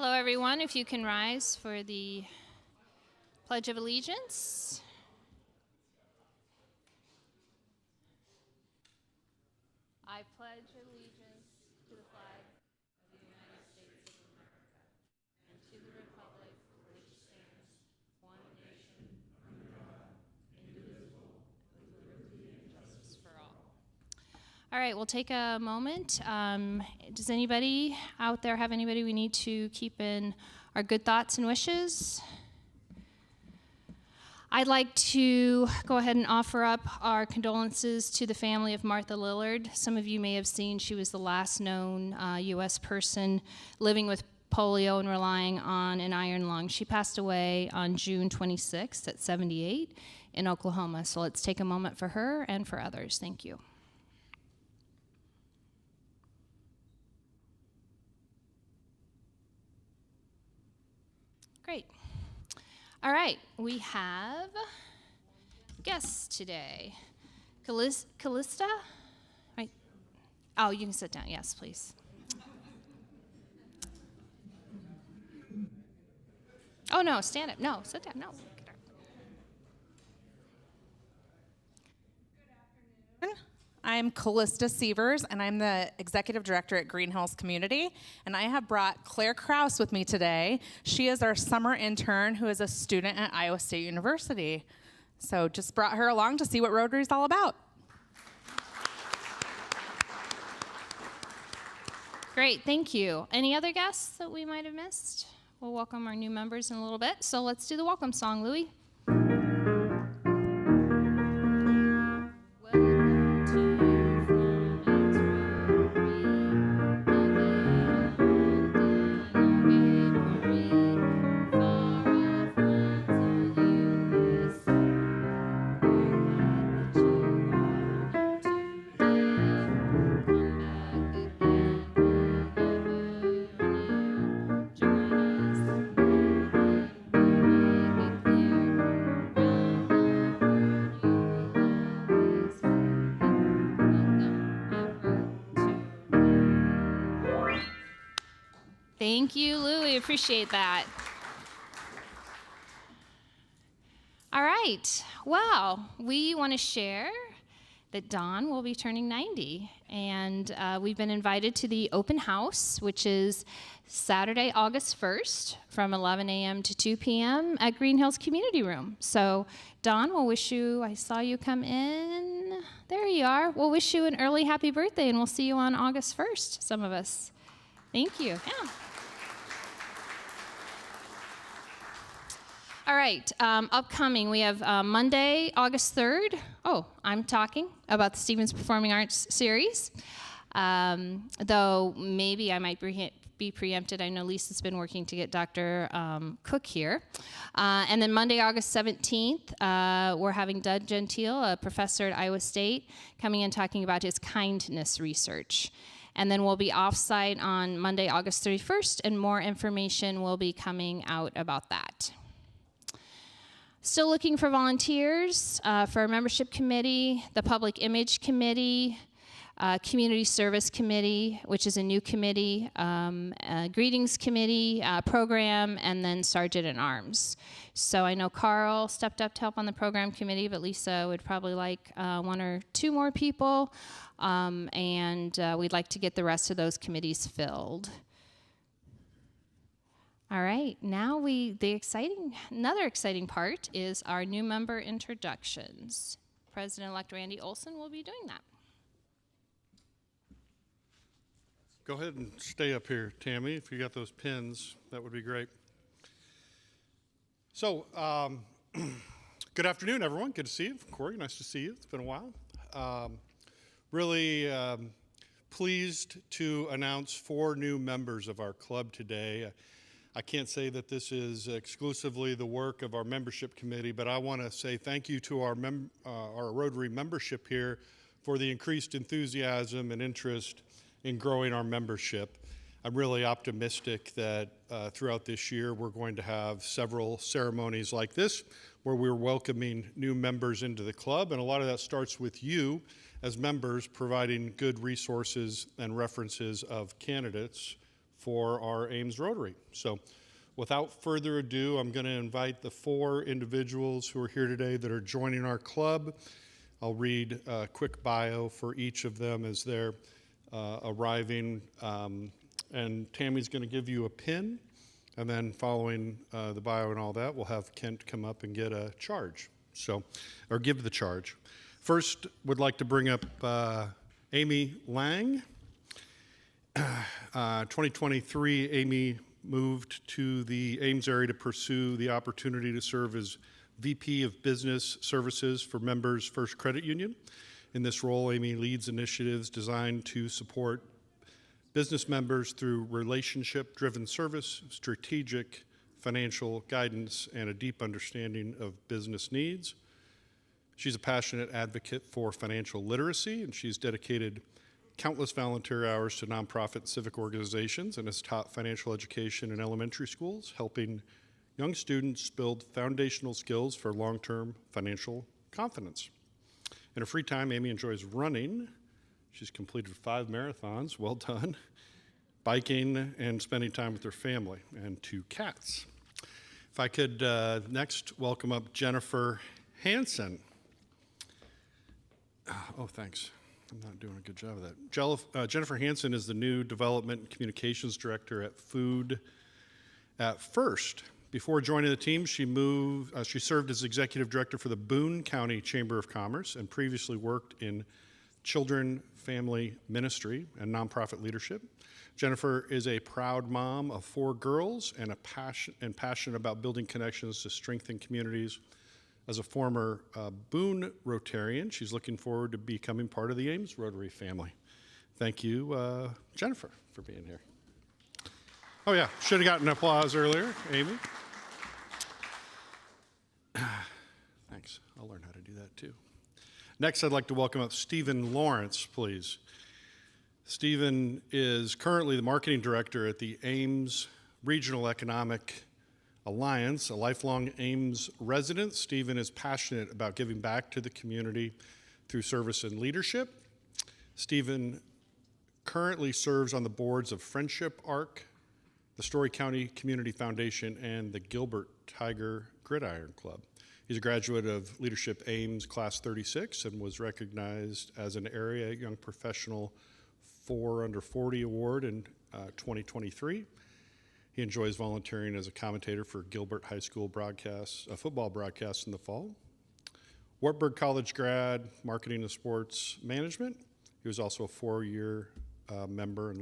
Hello, everyone. If you can rise for the Pledge of Allegiance. I pledge allegiance to the flag of the United States of America and to the republic for which it stands, one nation, under God, indivisible, with liberty and justice for all. All right, we'll take a moment. Does anybody out there have anybody we need to keep in our good thoughts and wishes? I'd like to go ahead and offer up our condolences to the family of Martha Lillard. Some of you may have seen she was the last known U.S. person living with polio and relying on an iron lung. She passed away on June 26th at 78 in Oklahoma. So let's take a moment for her and for others. Thank you. Great. All right, we have guests today. Callista? Right. Oh, you can sit down. Yes, please. Oh, no, stand up. No, sit down. No. I'm Callista Sievers, and I'm the Executive Director at Green Hills Community, and I have brought Claire Krause with me today. She is our summer intern who is a student at Iowa State University. So just brought her along to see what Rotary is all about. Great, thank you. Any other guests that we might have missed? We'll welcome our new members in a little bit. So let's do the welcome song, Louie. Thank you, Louie. Appreciate that. All right. Well, we want to share that Dawn will be turning 90, and we've been invited to the open house, which is Saturday, August 1st, from 11 a.m. to 2 p.m. at Green Hills Community Room. So, Dawn, we'll wish you, I saw you come in. There you are. We'll wish you an early happy birthday, and we'll see you on August 1st, some of us. Thank you. Yeah. All right, upcoming, we have Monday, August 3rd. Oh, I'm talking about the Stevens Performing Arts Series. Though maybe I might be preempted. I know Lisa's been working to get Dr. Cook here. And then Monday, August 17th, we're having Doug Gentile, a professor at Iowa State, coming in talking about his kindness research. And then we'll be off-site on Monday, August 31st, and more information will be coming out about that. Still looking for volunteers for our membership committee, the public image committee, community service committee, which is a new committee, greetings committee, program, and then sergeant at arms. So I know Carl stepped up to help on the program committee, but Lisa would probably like one or two more people, and we'd like to get the rest of those committees filled. All right, now another exciting part is our new member introductions. President-elect Randy Olson will be doing that. Go ahead and stay up here, Tammy. If you got those pins, that would be great. So, good afternoon, everyone. Good to see you. Kori, nice to see you. It's been a while. Really pleased to announce 4 new members of our club today. I can't say that this is exclusively the work of our membership committee, but I want to say thank you to our Rotary membership here for the increased enthusiasm and interest in growing our membership. I'm really optimistic that throughout this year we're going to have several ceremonies like this where we're welcoming new members into the club, and a lot of that starts with you as members providing good resources and references of candidates for our Ames Rotary. So without further ado, I'm going to invite the 4 individuals who are here today that are joining our club. I'll read a quick bio for each of them as they're arriving. And Tammy's going to give you a pin. And then following the bio and all that, we'll have Kent come up and get a charge. Or give the charge. First, would like to bring up Amy Lang. 2023, Amy moved to the Ames area to pursue the opportunity to serve as VP of Business Services for Members First Credit Union. In this role, Amy leads initiatives designed to support business members through relationship-driven service, strategic financial guidance, and a deep understanding of business needs. She's a passionate advocate for financial literacy, and she's dedicated countless volunteer hours to nonprofit civic organizations and has taught financial education in elementary schools, helping young students build foundational skills for long-term financial confidence. In her free time, Amy enjoys running. She's completed 5 marathons, well done, biking, and spending time with her family, and 2 cats. If I could next welcome up Jennifer Hansen. Oh, thanks. I'm not doing a good job of that. Jennifer Hansen is the new Development and Communications Director at Food at First. Before joining the team, she served as Executive Director for the Boone County Chamber of Commerce and previously worked in children, family ministry, and nonprofit leadership. Jennifer is a proud mom of 4 girls and passionate about building connections to strengthen communities. As a former Boone Rotarian, she's looking forward to becoming part of the Ames Rotary family. Thank you, Jennifer, for being here. Oh yeah, should have gotten applause earlier, Amy. Thanks, I'll learn how to do that too. Next, I'd like to welcome up Stephen Lawrence, please. Stephen is currently the marketing director at the Ames Regional Economic Alliance, a lifelong Ames resident. Stephen is passionate about giving back to the community through service and leadership. Stephen currently serves on the boards of Friendship Arc, the Story County Community Foundation, and the Gilbert Tiger Gridiron Club. He's a graduate of Leadership Ames Class 36 and was recognized as an Area Young Professional 4 Under 40 Award in 2023. He enjoys volunteering as a commentator for Gilbert High School football broadcasts in the fall. Wartburg College grad, marketing and sports management. He was also a 4-year member and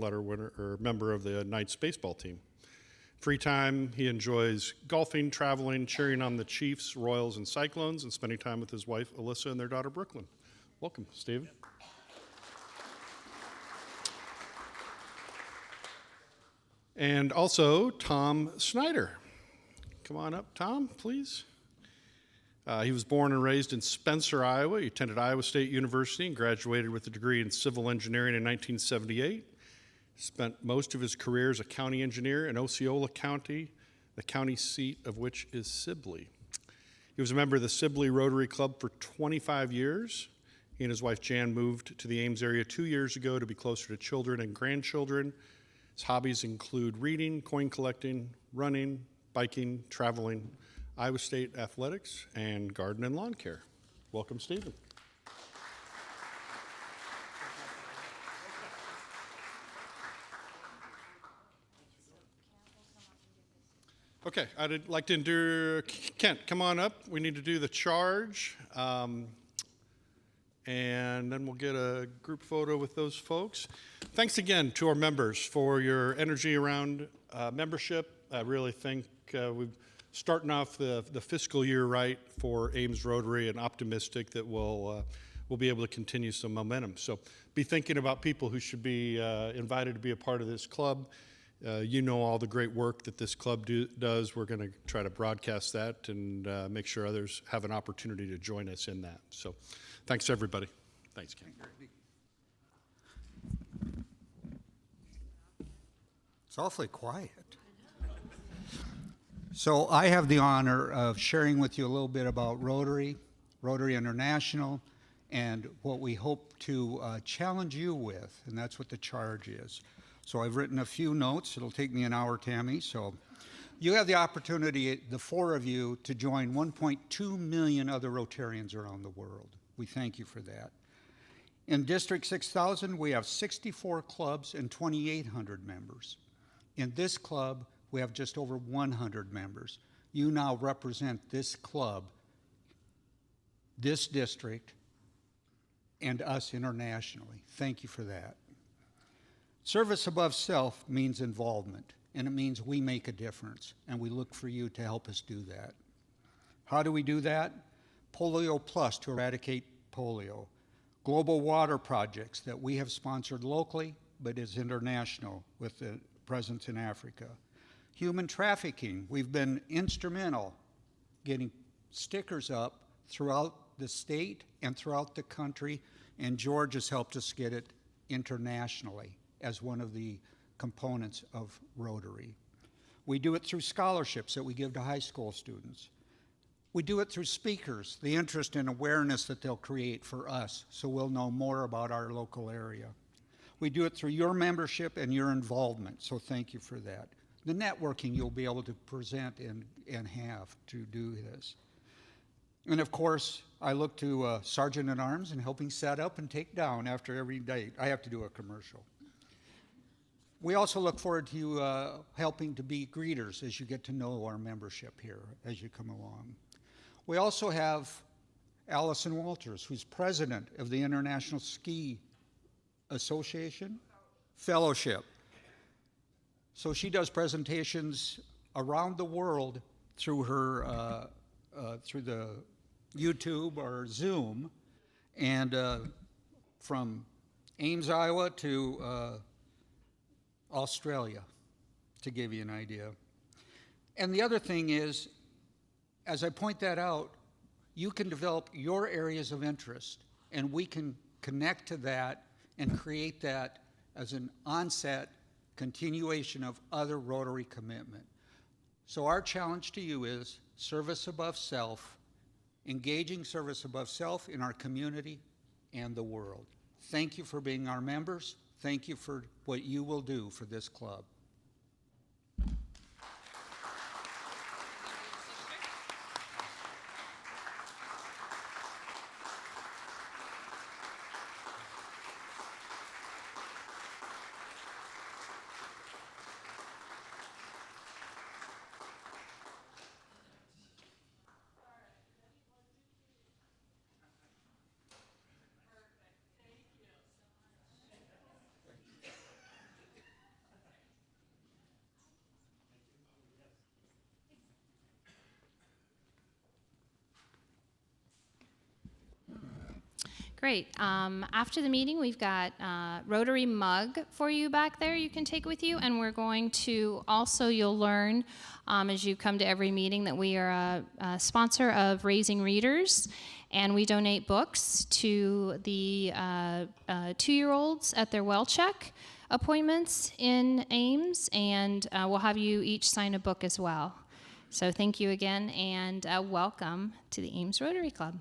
member of the Knights baseball team. Free time, he enjoys golfing, traveling, cheering on the Chiefs, Royals, and Cyclones, and spending time with his wife, Alyssa, and their daughter, Brooklyn. Welcome, Steve. And also, Tom Snyder. Come on up, Tom, please. He was born and raised in Spencer, Iowa. He attended Iowa State University and graduated with a degree in civil engineering in 1978. Spent most of his career as a county engineer in Osceola County, the county seat of which is Sibley. He was a member of the Sibley Rotary Club for 25 years. He and his wife Jan moved to the Ames area 2 years ago to be closer to children and grandchildren. His hobbies include reading, coin collecting, running, biking, traveling, Iowa State athletics, and garden and lawn care. Welcome, Stephen. Okay, I'd like to introduce Kent. Come on up. We need to do the charge. And then we'll get a group photo with those folks. Thanks again to our members for your energy around membership. I really think we're starting off the fiscal year right for Ames Rotary and optimistic that we'll be able to continue some momentum. So be thinking about people who should be invited to be a part of this club. You know all the great work that this club does. We're going to try to broadcast that and make sure others have an opportunity to join us in that. So thanks, everybody. Thanks, Ken. It's awfully quiet. So I have the honor of sharing with you a little bit about Rotary International, and what we hope to challenge you with, and that's what the charge is. So I've written a few notes. It'll take me an hour, Tammy. So you have the opportunity, the four of you, to join 1.2 million other Rotarians around the world. We thank you for that. In District 6000, we have 64 clubs and 2,800 members. In this club, we have just over 100 members. You now represent this club, this district, and us internationally. Thank you for that. Service above self means involvement, and it means we make a difference, and we look for you to help us do that. How do we do that? Polio Plus to eradicate polio. Global water projects that we have sponsored locally, but is international with the presence in Africa. Human trafficking, we've been instrumental getting stickers up throughout the state and throughout the country, and George has helped us get it internationally as one of the components of Rotary. We do it through scholarships that we give to high school students. We do it through speakers, the interest and awareness that they'll create for us, so we'll know more about our local area. We do it through your membership and your involvement, so thank you for that. The networking you'll be able to present and have to do this. And of course, I look to Sergeant at Arms in helping set up and take down after every date. I have to do a commercial. We also look forward to you helping to be greeters as you get to know our membership here as you come along. We also have Allison Walters, who's president of the International Ski Association Fellowship. So she does presentations around the world through her through the YouTube or Zoom, and from Ames, Iowa to Australia, to give you an idea. And the other thing is, as I point that out, you can develop your areas of interest, and we can connect to that and create that as an onset continuation of other Rotary commitment. So our challenge to you is service above self, engaging service above self in our community and the world. Thank you for being our members. Thank you for what you will do for this club. Great. After the meeting, we've got a Rotary mug for you back there you can take with you, and we're going to also, you'll learn as you come to every meeting that we are a sponsor of Raising Readers, and we donate books to the 2-year-olds at their well check appointments in Ames, and we'll have you each sign a book as well. So thank you again, and welcome to the Ames Rotary Club.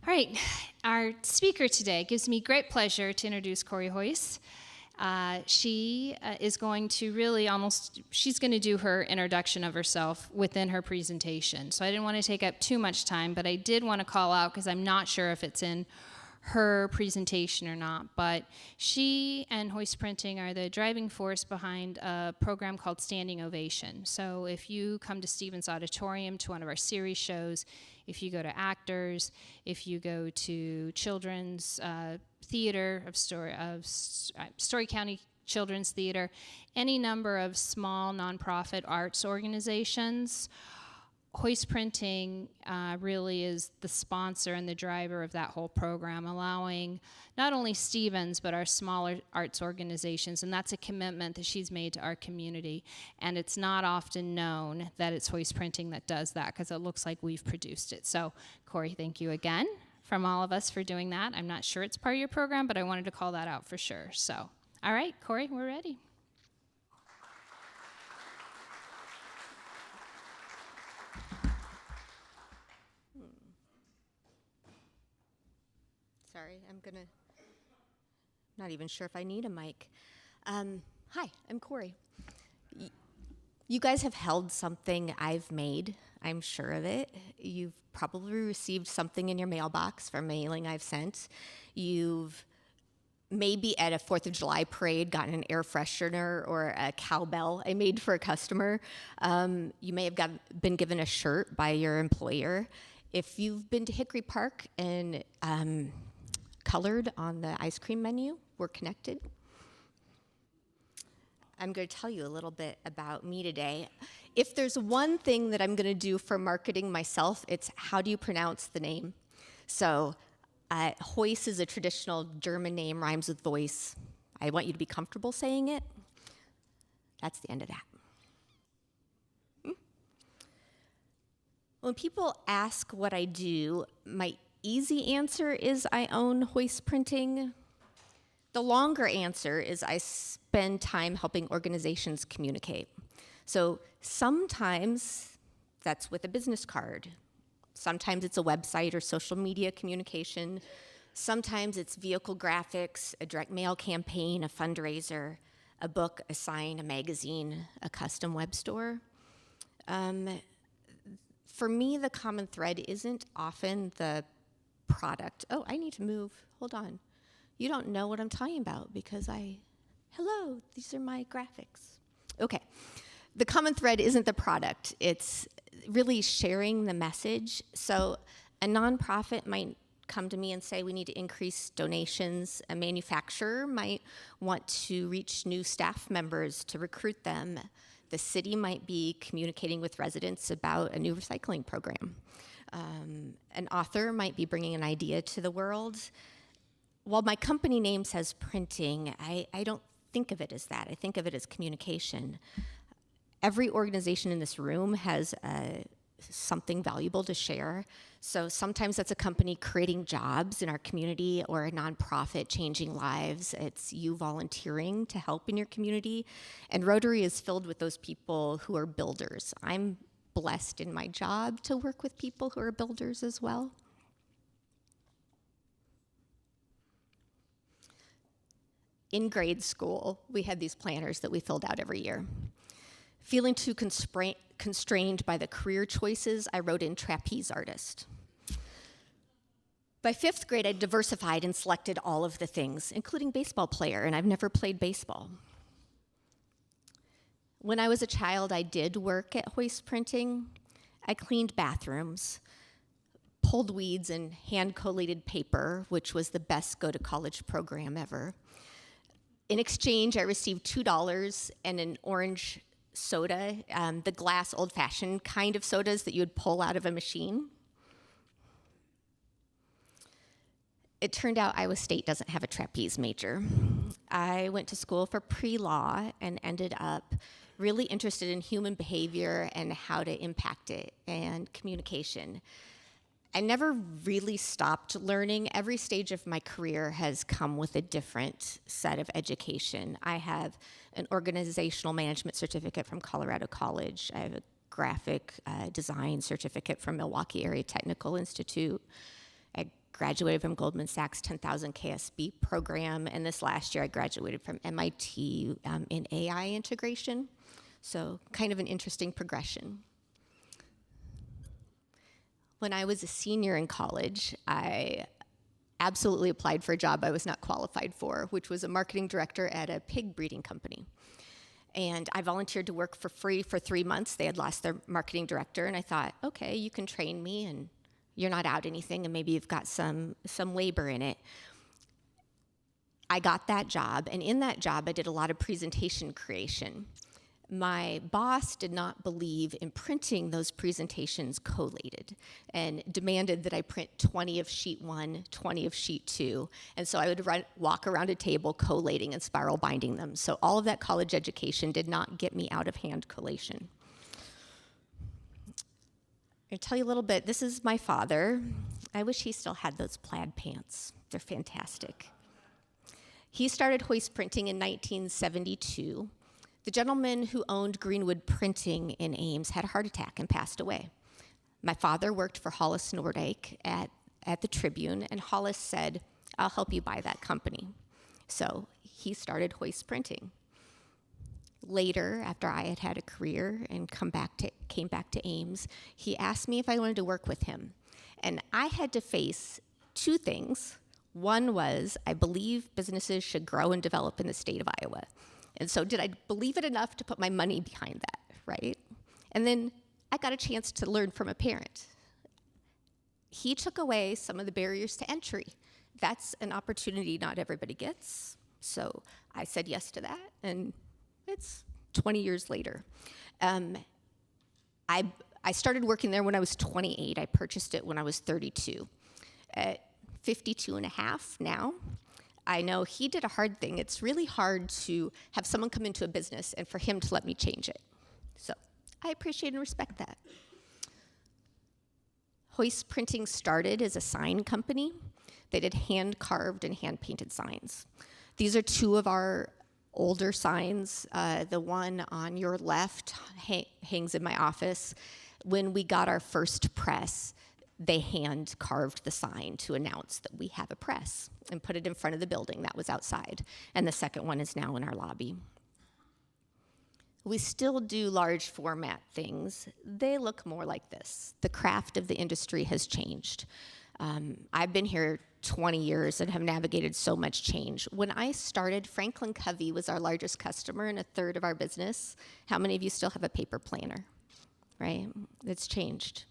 All right, our speaker today gives me great pleasure to introduce Kori Heuss. She is going to really she's going to do her introduction of herself within her presentation. So I didn't want to take up too much time, but I did want to call out, because I'm not sure if it's in her presentation or not, but she and Heuss Printing are the driving force behind a program called Standing Ovation. So if you come to Stevens Auditorium to one of our series shows, if you go to Actors, if you go to Children's Theater of Story County Children's Theater, any number of small nonprofit arts organizations, Heuss Printing really is the sponsor and the driver of that whole program, allowing not only Stevens, but our smaller arts organizations, and that's a commitment that she's made to our community. And it's not often known that it's Heuss Printing that does that, because it looks like we've produced it. So, Kori, thank you again from all of us for doing that. I'm not sure it's part of your program, but I wanted to call that out for sure. So, all right, Kori, we're ready. Sorry, I'm gonna Not even sure if I need a mic. Hi, I'm Kori. You guys have held something I've made. I'm sure of it. You've probably received something in your mailbox from mailing I've sent. You've maybe at a 4th of July parade gotten an air freshener or a cowbell I made for a customer. You may have been given a shirt by your employer. If you've been to Hickory Park and colored on the ice cream menu, we're connected. I'm going to tell you a little bit about me today. If there's one thing that I'm going to do for marketing myself, it's how do you pronounce the name? So Heuss is a traditional German name, rhymes with voice. I want you to be comfortable saying it. That's the end of that. When people ask what I do, my easy answer is I own Heuss Printing. The longer answer is I spend time helping organizations communicate. So sometimes that's with a business card. Sometimes it's a website or social media communication. Sometimes it's vehicle graphics, a direct mail campaign, a fundraiser, a book, a sign, a magazine, a custom web store. For me, the common thread isn't often the product. Oh, I need to move. Hold on. You don't know what I'm talking about because hello, these are my graphics. Okay. The common thread isn't the product. It's really sharing the message. So a nonprofit might come to me and say we need to increase donations. A manufacturer might want to reach new staff members to recruit them. The city might be communicating with residents about a new recycling program. An author might be bringing an idea to the world. While my company name says printing, I don't think of it as that. I think of it as communication. Every organization in this room has something valuable to share. So sometimes that's a company creating jobs in our community or a nonprofit changing lives. It's you volunteering to help in your community. And Rotary is filled with those people who are builders. I'm blessed in my job to work with people who are builders as well. In grade school, we had these planners that we filled out every year. Feeling too constrained by the career choices, I wrote in trapeze artist. By 5th grade, I diversified and selected all of the things, including baseball player, and I've never played baseball. When I was a child, I did work at Heuss Printing. I cleaned bathrooms, pulled weeds, and hand-collated paper, which was the best go-to-college program ever. In exchange, I received $2 and an orange soda, the glass old-fashioned kind of sodas that you would pull out of a machine. It turned out Iowa State doesn't have a trapeze major. I went to school for pre-law and ended up really interested in human behavior and how to impact it and communication. I never really stopped learning. Every stage of my career has come with a different set of education. I have an organizational management certificate from Colorado College. I have a graphic design certificate from Milwaukee Area Technical Institute. I graduated from Goldman Sachs 10,000 KSB program, and this last year I graduated from MIT in AI integration. So kind of an interesting progression. When I was a senior in college, I absolutely applied for a job I was not qualified for, which was a marketing director at a pig breeding company. And I volunteered to work for free for 3 months. They had lost their marketing director, and I thought, okay, you can train me, and you're not out anything, and maybe you've got some labor in it. I got that job, and in that job, I did a lot of presentation creation. My boss did not believe in printing those presentations collated and demanded that I print 20 of sheet 1, 20 of sheet 2. And so I would walk around a table collating and spiral binding them. So all of that college education did not get me out of hand collation. I'll tell you a little bit. This is my father. I wish he still had those plaid pants. They're fantastic. He started Heuss Printing in 1972. The gentleman who owned Greenwood Printing in Ames had a heart attack and passed away. My father worked for Hollis Nordyke at the Tribune, and Hollis said, I'll help you buy that company. So he started Heuss Printing. Later, after I had had a career and came back to Ames, he asked me if I wanted to work with him. And I had to face two things. One was, I believe businesses should grow and develop in the state of Iowa. And so did I believe it enough to put my money behind that, right? And then I got a chance to learn from a parent. He took away some of the barriers to entry. That's an opportunity not everybody gets. So I said yes to that, and it's 20 years later. I started working there when I was 28. I purchased it when I was 32. At 52 and a half now, I know he did a hard thing. It's really hard to have someone come into a business and for him to let me change it. So I appreciate and respect that. Heuss Printing started as a sign company. They did hand-carved and hand-painted signs. These are two of our older signs. The one on your left hangs in my office. When we got our first press, they hand-carved the sign to announce that we have a press and put it in front of the building. That was outside. And the second one is now in our lobby. We still do large format things. They look more like this. The craft of the industry has changed. I've been here 20 years and have navigated so much change. When I started, Franklin Covey was our largest customer and a third of our business. How many of you still have a paper planner, right? It's changed.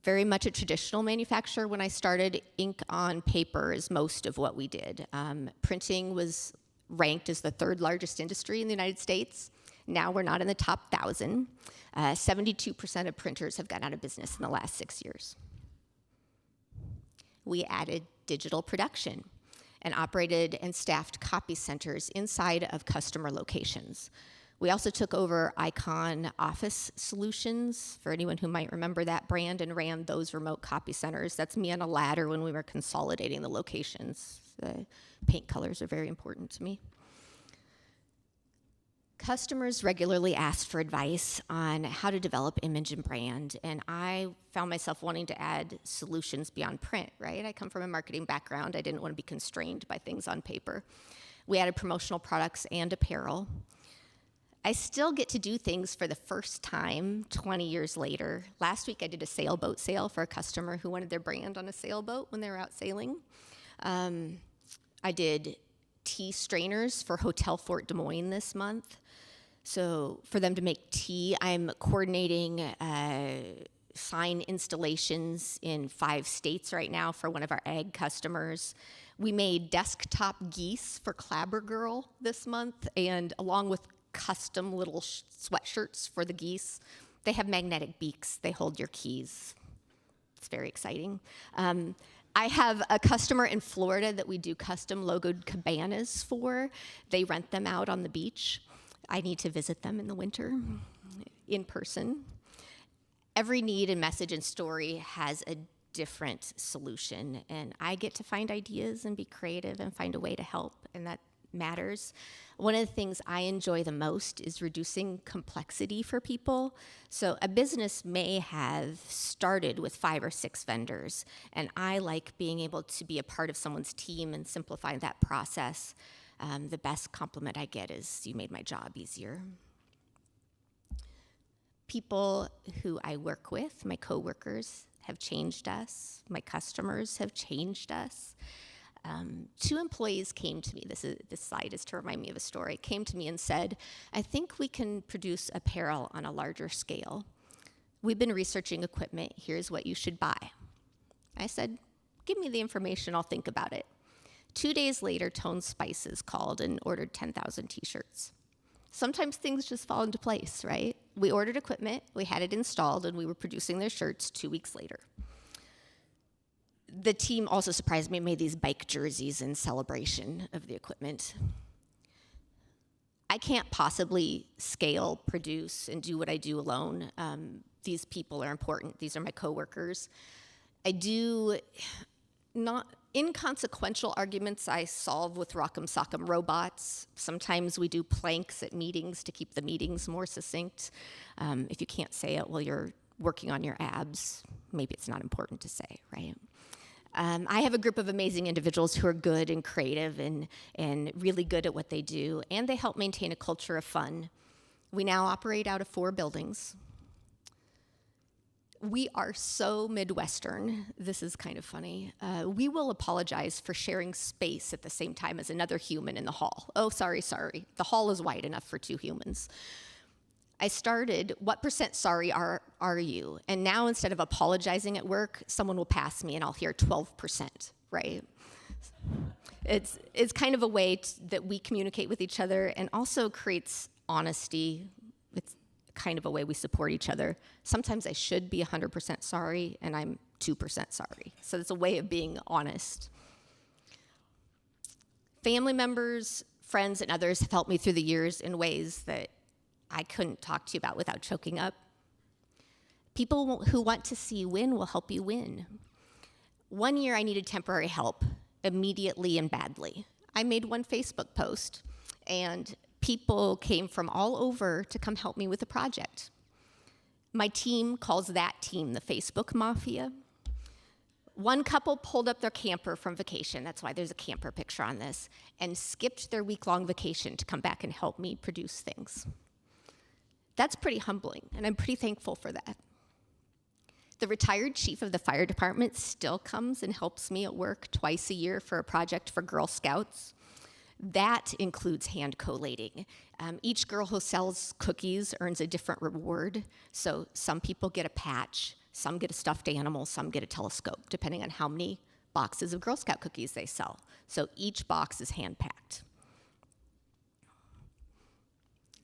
Very much a traditional manufacturer. When I started, ink on paper is most of what we did. Printing was ranked as the third largest industry in the United States. Now we're not in the top 1,000. 72% of printers have gone out of business in the last 6 years. We added digital production and operated and staffed copy centers inside of customer locations. We also took over Icon Office Solutions, for anyone who might remember that brand, and ran those remote copy centers. That's me on a ladder when we were consolidating the locations. The paint colors are very important to me. Customers regularly asked for advice on how to develop image and brand, and I found myself wanting to add solutions beyond print, right? I come from a marketing background. I didn't want to be constrained by things on paper. We added promotional products and apparel. I still get to do things for the first time 20 years later. Last week I did a sailboat sale for a customer who wanted their brand on a sailboat when they were out sailing. I did tea strainers for Hotel Fort Des Moines this month. So for them to make tea, I'm coordinating sign installations in 5 states right now for one of our ag customers. We made desktop geese for Clabber Girl this month, and along with custom little sweatshirts for the geese. They have magnetic beaks. They hold your keys. It's very exciting. I have a customer in Florida that we do custom logoed cabanas for. They rent them out on the beach. I need to visit them in the winter in person. Every need and message and story has a different solution, and I get to find ideas and be creative and find a way to help, and that matters. One of the things I enjoy the most is reducing complexity for people. So a business may have started with 5 or 6 vendors, and I like being able to be a part of someone's team and simplify that process. The best compliment I get is, "You made my job easier." People who I work with, my coworkers, have changed us. My customers have changed us. 2 employees came to me, this slide is to remind me of a story, came to me and said, "I think we can produce apparel on a larger scale. We've been researching equipment, here's what you should buy." I said, "Give me the information, I'll think about it." 2 days later, Tone Spices called and ordered 10,000 t-shirts. Sometimes things just fall into place, right? We ordered equipment, we had it installed, and we were producing their shirts 2 weeks later. The team also surprised me and made these bike jerseys in celebration of the equipment. I can't possibly scale, produce, and do what I do alone. These people are important. These are my coworkers. I do not inconsequential arguments I solve with Rock'em Sock'em robots. Sometimes we do planks at meetings to keep the meetings more succinct. If you can't say it while you're working on your abs, maybe it's not important to say, right? I have a group of amazing individuals who are good and creative and really good at what they do, and they help maintain a culture of fun. We now operate out of 4 buildings. We are so Midwestern, this is kind of funny. We will apologize for sharing space at the same time as another human in the hall. Oh, sorry. The hall is wide enough for 2 humans. I started, what % sorry are you? And now instead of apologizing at work, someone will pass me and I'll hear 12%, right? It's kind of a way that we communicate with each other and also creates honesty. It's kind of a way we support each other. Sometimes I should be 100% sorry, and I'm 2% sorry. So it's a way of being honest. Family members, friends, and others have helped me through the years in ways that I couldn't talk to you about without choking up. People who want to see you win will help you win. One year I needed temporary help, immediately and badly. I made one Facebook post, and people came from all over to come help me with the project. My team calls that team the Facebook Mafia. One couple pulled up their camper from vacation, that's why there's a camper picture on this, and skipped their week-long vacation to come back and help me produce things. That's pretty humbling, and I'm pretty thankful for that. The retired chief of the fire department still comes and helps me at work twice a year for a project for Girl Scouts. That includes hand collating. Each girl who sells cookies earns a different reward. So some people get a patch, some get a stuffed animal, some get a telescope, depending on how many boxes of Girl Scout cookies they sell. So each box is hand-packed.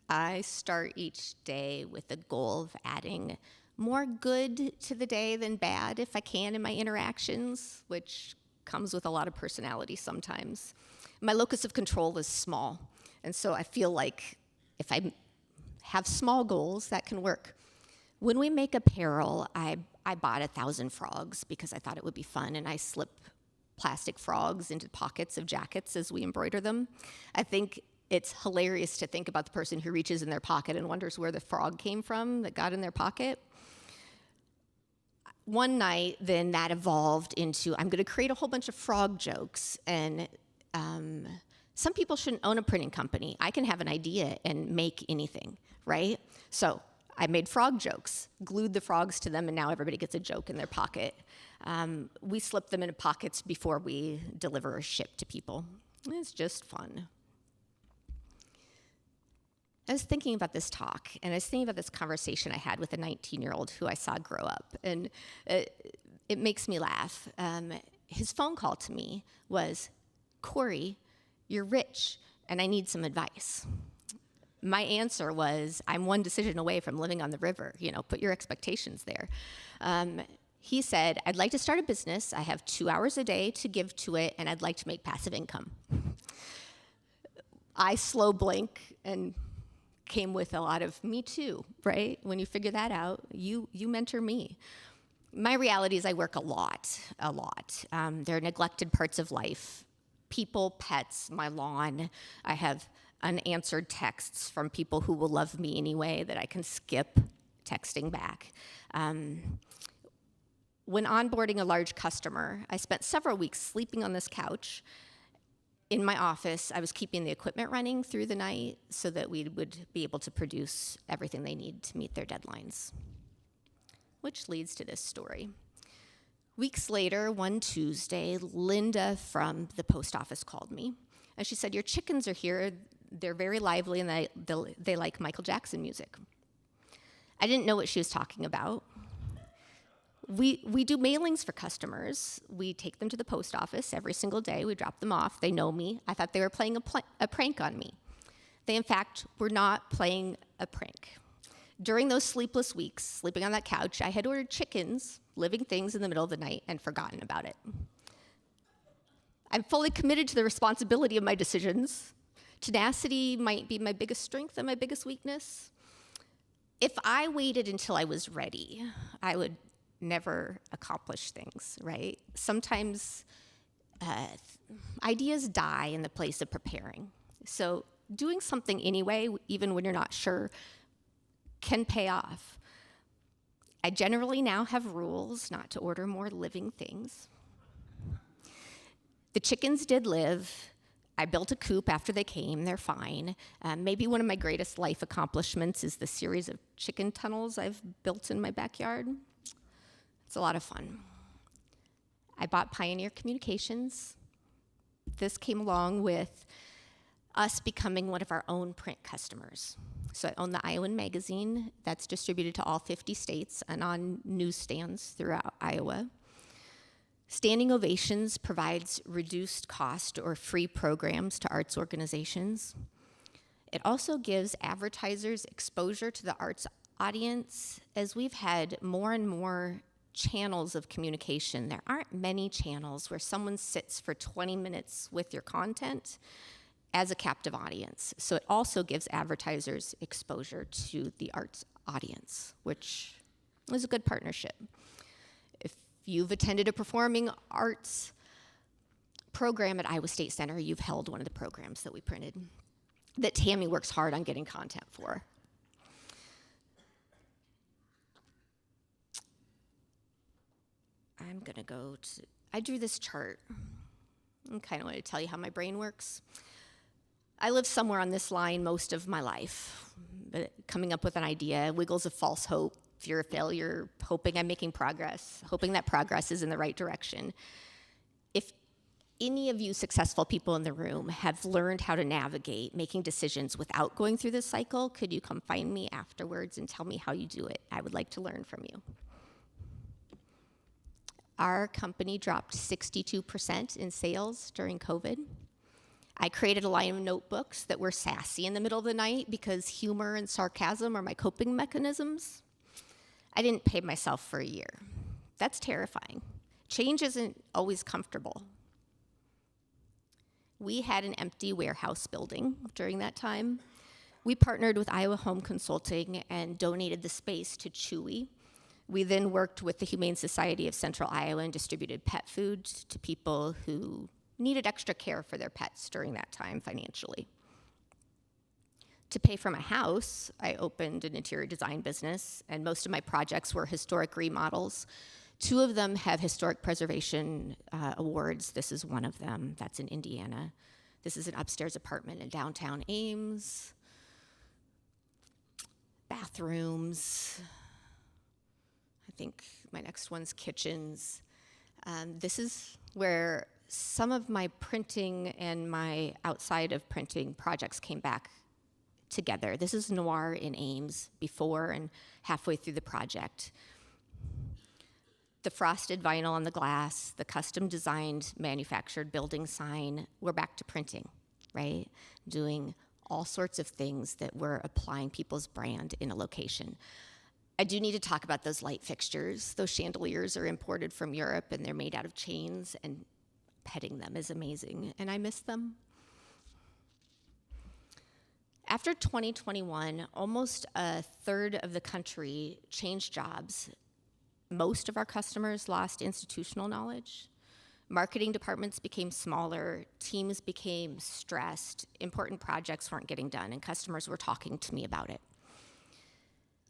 I start each day with the goal of adding more good to the day than bad if I can in my interactions, which comes with a lot of personality sometimes. My locus of control is small, and so I feel like if I have small goals, that can work. When we make apparel, I bought 1,000 frogs because I thought it would be fun, and I slip plastic frogs into pockets of jackets as we embroider them. I think it's hilarious to think about the person who reaches in their pocket and wonders where the frog came from that got in their pocket. One night, then that evolved into, I'm gonna create a whole bunch of frog jokes, and some people shouldn't own a printing company. I can have an idea and make anything, right? So I made frog jokes, glued the frogs to them, and now everybody gets a joke in their pocket. We slip them into pockets before we deliver or ship to people. It's just fun. I was thinking about this talk, and I was thinking about this conversation I had with a 19-year-old who I saw grow up, and it makes me laugh. His phone call to me was, Kori, you're rich, and I need some advice. My answer was, I'm one decision away from living on the river. Put your expectations there. He said, I'd like to start a business. I have 2 hours a day to give to it, and I'd like to make passive income. I slow blink and came with a lot of me too, right? When you figure that out, you mentor me. My reality is I work a lot. There are neglected parts of life. People, pets, my lawn. I have unanswered texts from people who will love me anyway that I can skip texting back. When onboarding a large customer, I spent several weeks sleeping on this couch. In my office, I was keeping the equipment running through the night so that we would be able to produce everything they need to meet their deadlines. Which leads to this story. Weeks later, one Tuesday, Linda from the post office called me, and she said, your chickens are here. They're very lively, and they like Michael Jackson music. I didn't know what she was talking about. We do mailings for customers. We take them to the post office every single day. We drop them off. They know me. I thought they were playing a prank on me. They, in fact, were not playing a prank. During those sleepless weeks, sleeping on that couch, I had ordered chickens, living things in the middle of the night, and forgotten about it. I'm fully committed to the responsibility of my decisions. Tenacity might be my biggest strength and my biggest weakness. If I waited until I was ready, I would never accomplish things, right? Sometimes ideas die in the place of preparing. So doing something anyway, even when you're not sure, can pay off. I generally now have rules not to order more living things. The chickens did live. I built a coop after they came. They're fine. Maybe one of my greatest life accomplishments is the series of chicken tunnels I've built in my backyard. It's a lot of fun. I bought Pioneer Communications. This came along with us becoming one of our own print customers. So I own the Iowan Magazine that's distributed to all 50 states and on newsstands throughout Iowa. Standing Ovations provides reduced cost or free programs to arts organizations. It also gives advertisers exposure to the arts audience. As we've had more and more channels of communication, there aren't many channels where someone sits for 20 minutes with your content as a captive audience. So it also gives advertisers exposure to the arts audience, which is a good partnership. If you've attended a performing arts program at Iowa State Center, you've held one of the programs that we printed that Tammy works hard on getting content for. I'm gonna go to, I drew this chart. I kind of want to tell you how my brain works. I lived somewhere on this line most of my life, but coming up with an idea, wiggles of false hope, fear of failure, hoping I'm making progress, hoping that progress is in the right direction. If any of you successful people in the room have learned how to navigate making decisions without going through this cycle, could you come find me afterwards and tell me how you do it? I would like to learn from you. Our company dropped 62% in sales during COVID. I created a line of notebooks that were sassy in the middle of the night because humor and sarcasm are my coping mechanisms. I didn't pay myself for a year. That's terrifying. Change isn't always comfortable. We had an empty warehouse building during that time. We partnered with Iowa Home Consulting and donated the space to Chewy. We then worked with the Humane Society of Central Iowa and distributed pet food to people who needed extra care for their pets during that time financially. To pay for my house, I opened an interior design business, and most of my projects were historic remodels. 2 of them have historic preservation awards. This is one of them. That's in Indiana. This is an upstairs apartment in downtown Ames. Bathrooms. I think my next one's kitchens. This is where some of my printing and my outside of printing projects came back together. This is Noir in Ames before and halfway through the project. The frosted vinyl on the glass, the custom designed manufactured building sign, we're back to printing, right? Doing all sorts of things that were applying people's brand in a location. I do need to talk about those light fixtures. Those chandeliers are imported from Europe and they're made out of chains, and petting them is amazing, and I miss them. After 2021, almost a third of the country changed jobs. Most of our customers lost institutional knowledge. Marketing departments became smaller, teams became stressed, important projects weren't getting done, and customers were talking to me about it.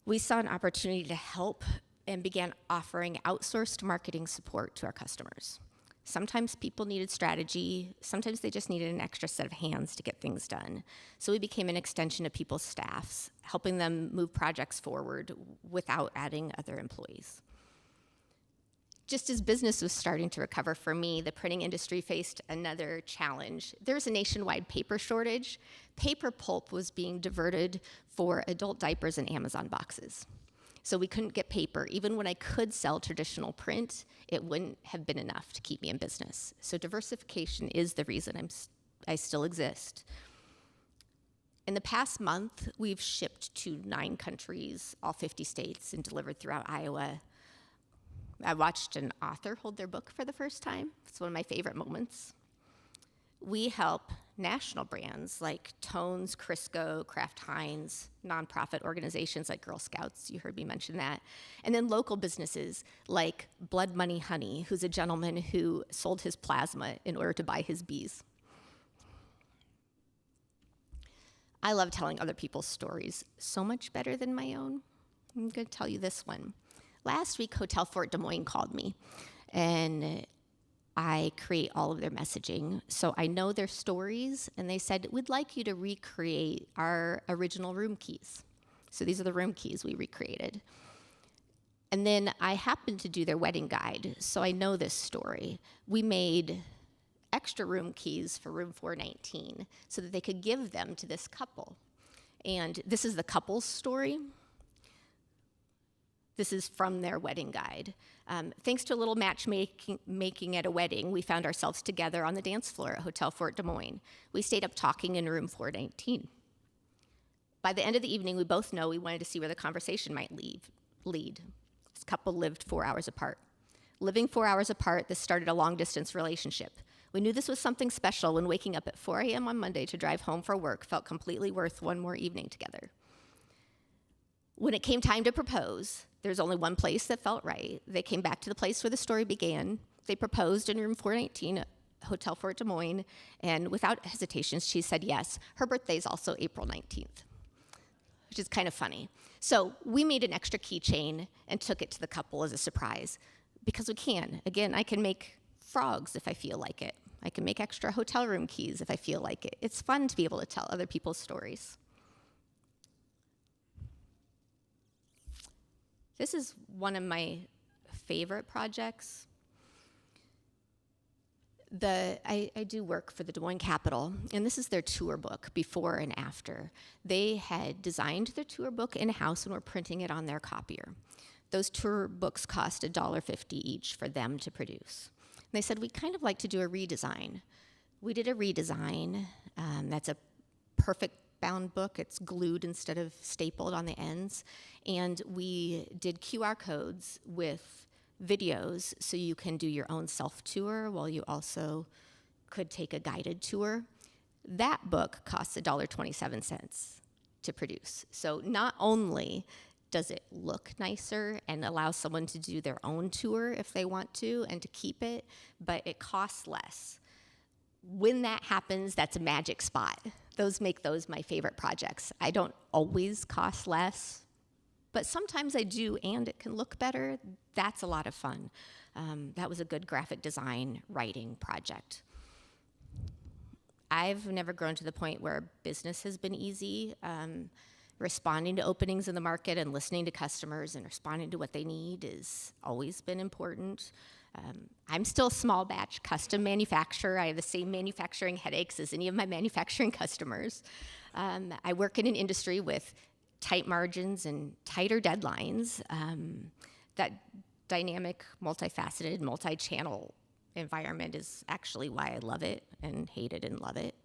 We saw an opportunity to help and began offering outsourced marketing support to our customers. Sometimes people needed strategy, sometimes they just needed an extra set of hands to get things done. So we became an extension of people's staffs, helping them move projects forward without adding other employees. Just as business was starting to recover for me, the printing industry faced another challenge. There was a nationwide paper shortage. Paper pulp was being diverted for adult diapers and Amazon boxes. So we couldn't get paper. Even when I could sell traditional print, it wouldn't have been enough to keep me in business. So diversification is the reason I still exist. In the past month, we've shipped to 9 countries, all 50 states, and delivered throughout Iowa. I watched an author hold their book for the first time. It's one of my favorite moments. We help national brands like Tones, Crisco, Kraft Heinz, nonprofit organizations like Girl Scouts, you heard me mention that, and then local businesses like Blood Money Honey, who's a gentleman who sold his plasma in order to buy his bees. I love telling other people's stories so much better than my own. I'm going to tell you this one. Last week, Hotel Fort Des Moines called me, and I create all of their messaging. So I know their stories, and they said, we'd like you to recreate our original room keys. So these are the room keys we recreated. And then I happened to do their wedding guide, so I know this story. We made extra room keys for room 419 so that they could give them to this couple. And this is the couple's story. This is from their wedding guide. Thanks to a little matchmaking at a wedding, we found ourselves together on the dance floor at Hotel Fort Des Moines. We stayed up talking in room 419. By the end of the evening, we both know we wanted to see where the conversation might lead. This couple lived 4 hours apart. Living 4 hours apart, this started a long-distance relationship. We knew this was something special when waking up at 4 a.m. on Monday to drive home for work felt completely worth one more evening together. When it came time to propose, there's only one place that felt right. They came back to the place where the story began. They proposed in room 419 at Hotel Fort Des Moines, and without hesitation, she said yes. Her birthday's also April 19th, which is kind of funny. So we made an extra keychain and took it to the couple as a surprise, because we can. Again, I can make frogs if I feel like it. I can make extra hotel room keys if I feel like it. It's fun to be able to tell other people's stories. This is one of my favorite projects. I do work for the Des Moines Capitol, and this is their tour book, before and after. They had designed their tour book in-house and were printing it on their copier. Those tour books cost $1.50 each for them to produce. And they said, we'd kind of like to do a redesign. We did a redesign. That's a perfect bound book. It's glued instead of stapled on the ends. And we did QR codes with videos so you can do your own self-tour while you also could take a guided tour. That book costs $1.27 to produce. So not only does it look nicer and allow someone to do their own tour if they want to and to keep it, but it costs less. When that happens, that's a magic spot. Those make those my favorite projects. I don't always cost less, but sometimes I do, and it can look better. That's a lot of fun. That was a good graphic design writing project. I've never grown to the point where business has been easy. Responding to openings in the market and listening to customers and responding to what they need has always been important. I'm still a small batch custom manufacturer. I have the same manufacturing headaches as any of my manufacturing customers. I work in an industry with tight margins and tighter deadlines. That dynamic, multifaceted, multi-channel environment is actually why I love it and hate it and love it.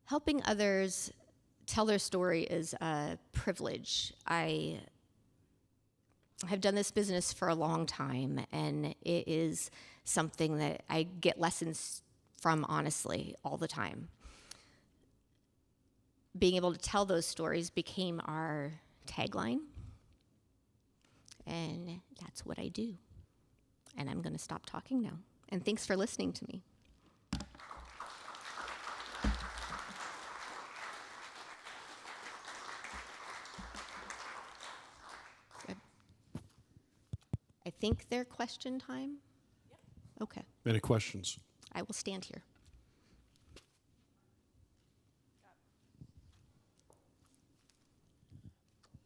Helping others tell their story is a privilege. I have done this business for a long time, and it is something that I get lessons from, honestly, all the time. Being able to tell those stories became our tagline, and that's what I do. And I'm going to stop talking now. And thanks for listening to me. I think they're question time? Yep. Okay. Any questions? I will stand here.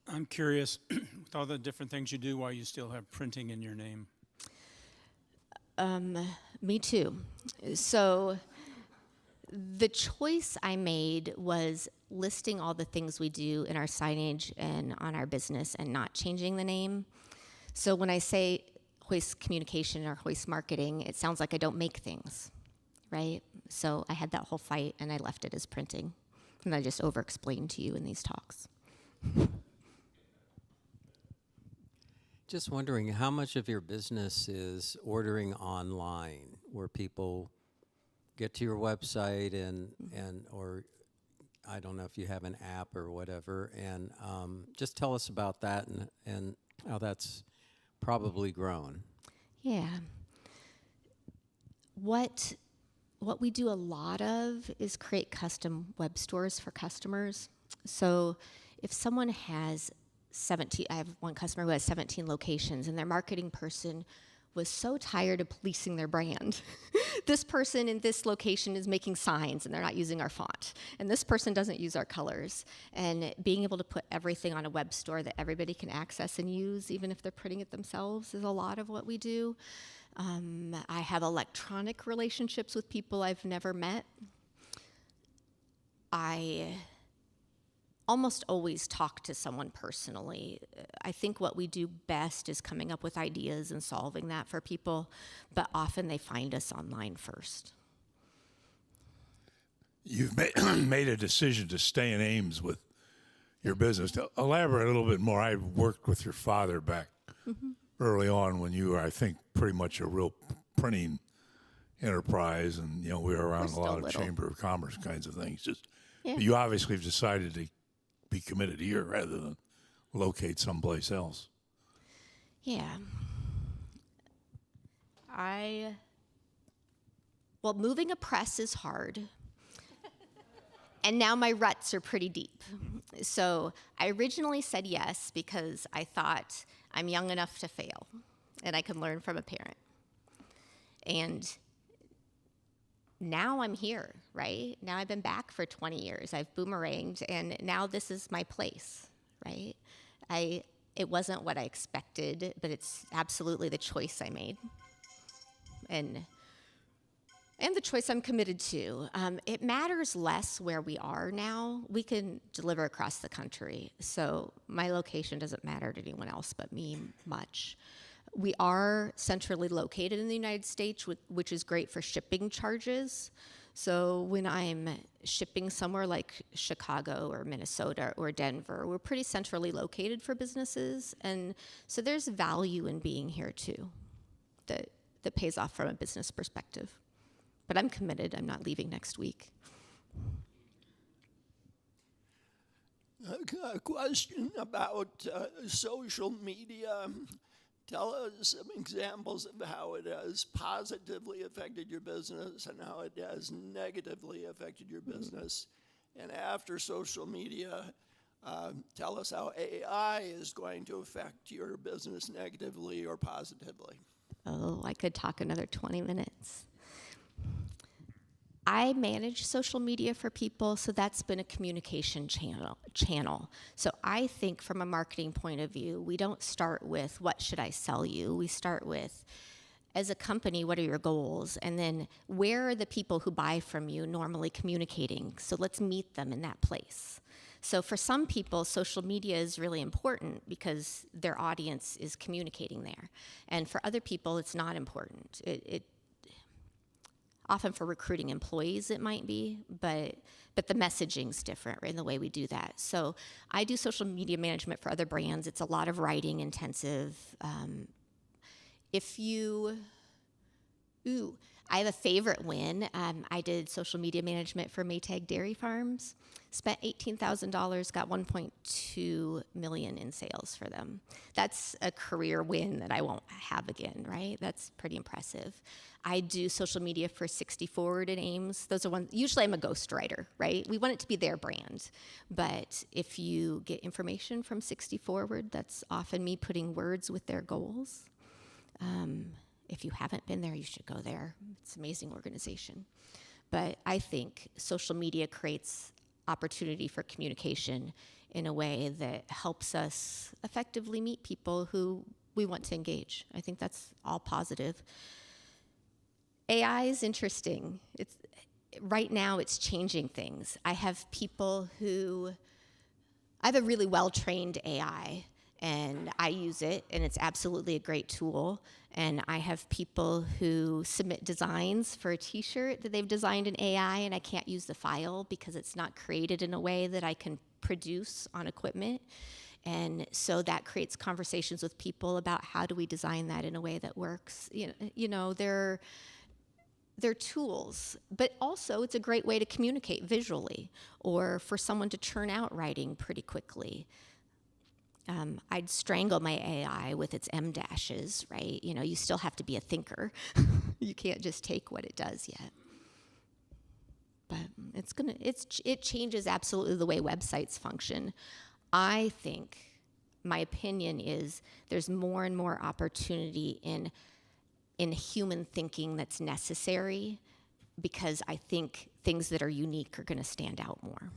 I'm curious, with all the different things you do, why you still have printing in your name. Me too. So the choice I made was listing all the things we do in our signage and on our business and not changing the name. So when I say Heuss Communication or Heuss Marketing, it sounds like I don't make things, right? So I had that whole fight, and I left it as printing. And I just over-explained to you in these talks. Just wondering, how much of your business is ordering online, where people get to your website and or I don't know if you have an app or whatever, and just tell us about that and how that's probably grown. Yeah. What we do a lot of is create custom web stores for customers. So if someone has 17, I have one customer who has 17 locations, and their marketing person was so tired of policing their brand. This person in this location is making signs and they're not using our font. And this person doesn't use our colors. And being able to put everything on a web store that everybody can access and use, even if they're printing it themselves, is a lot of what we do. I have electronic relationships with people I've never met. I almost always talk to someone personally. I think what we do best is coming up with ideas and solving that for people, but often they find us online first. You've made a decision to stay in Ames with your business. To elaborate a little bit more, I worked with your father back early on when you were, I think, pretty much a real printing enterprise, and we were around a lot of Chamber of Commerce kinds of things. But you obviously have decided to be committed here rather than locate someplace else. Yeah. Well, moving a press is hard. And now my ruts are pretty deep. So I originally said yes because I thought I'm young enough to fail and I can learn from a parent. And now I'm here, right? Now I've been back for 20 years. I've boomeranged, and now this is my place, right? It wasn't what I expected, but it's absolutely the choice I made. And the choice I'm committed to. It matters less where we are now. We can deliver across the country. So my location doesn't matter to anyone else but me much. We are centrally located in the United States, which is great for shipping charges. So when I'm shipping somewhere like Chicago or Minnesota or Denver, we're pretty centrally located for businesses. And so there's value in being here too that pays off from a business perspective. But I'm committed. I'm not leaving next week. A question about social media. Tell us some examples of how it has positively affected your business and how it has negatively affected your business. And after social media, tell us how AI is going to affect your business negatively or positively. Oh, I could talk another 20 minutes. I manage social media for people, so that's been a communication channel. So I think from a marketing point of view, we don't start with what should I sell you? We start with, as a company, what are your goals? And then where are the people who buy from you normally communicating? So let's meet them in that place. So for some people, social media is really important because their audience is communicating there. And for other people, it's not important. Often for recruiting employees it might be, but the messaging's different in the way we do that. So I do social media management for other brands. It's a lot of writing intensive. I have a favorite win. I did social media management for Maytag Dairy Farms. Spent $18,000, got $1.2 million in sales for them. That's a career win that I won't have again, right? That's pretty impressive. I do social media for 60 Forward and Ames. Those are ones, usually I'm a ghostwriter, right? We want it to be their brand. But if you get information from 60 Forward, that's often me putting words with their goals. If you haven't been there, you should go there. It's an amazing organization. But I think social media creates opportunity for communication in a way that helps us effectively meet people who we want to engage. I think that's all positive. AI is interesting. Right now it's changing things. I have a really well-trained AI, and I use it, and it's absolutely a great tool. And I have people who submit designs for a t-shirt that they've designed in AI, and I can't use the file because it's not created in a way that I can produce on equipment. And so that creates conversations with people about how do we design that in a way that works. They're tools, but also it's a great way to communicate visually or for someone to churn out writing pretty quickly. I'd strangle my AI with its M dashes, right? You still have to be a thinker. You can't just take what it does yet. But it changes absolutely the way websites function. I think my opinion is there's more and more opportunity in human thinking that's necessary, because I think things that are unique are going to stand out more.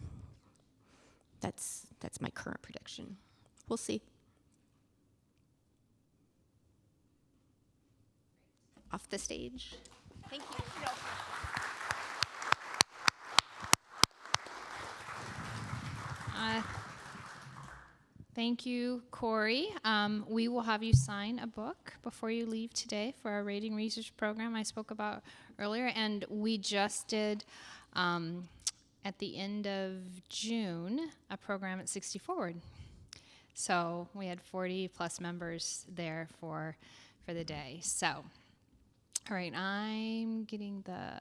That's my current prediction. We'll see. Off the stage. Thank you. Thank you, Kori. We will have you sign a book before you leave today for our rating research program I spoke about earlier. And we just did, at the end of June, a program at 60 Forward. So we had 40 plus members there for the day. So, all right, I'm getting the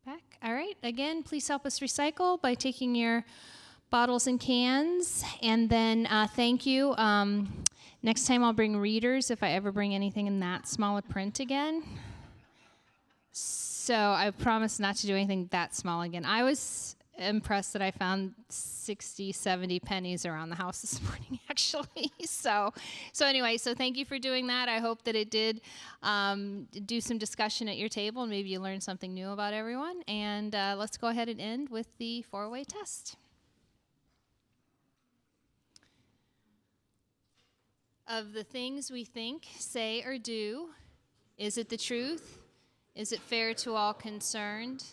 back. All right, again, please help us recycle by taking your bottles and cans. And then thank you. Next time I'll bring readers if I ever bring anything in that small a print again. So I promise not to do anything that small again. I was impressed that I found 60, 70 pennies around the house this morning, actually. So anyway, so thank you for doing that. I hope that it did do some discussion at your table, and maybe you learned something new about everyone. And let's go ahead and end with the 4-way test. Of the things we think, say, or do, is it the truth? Is it fair to all concerned?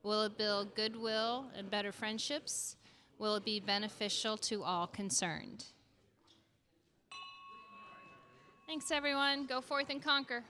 Will it build goodwill and better friendships? Will it be beneficial to all concerned? Thanks, everyone. Go forth and conquer.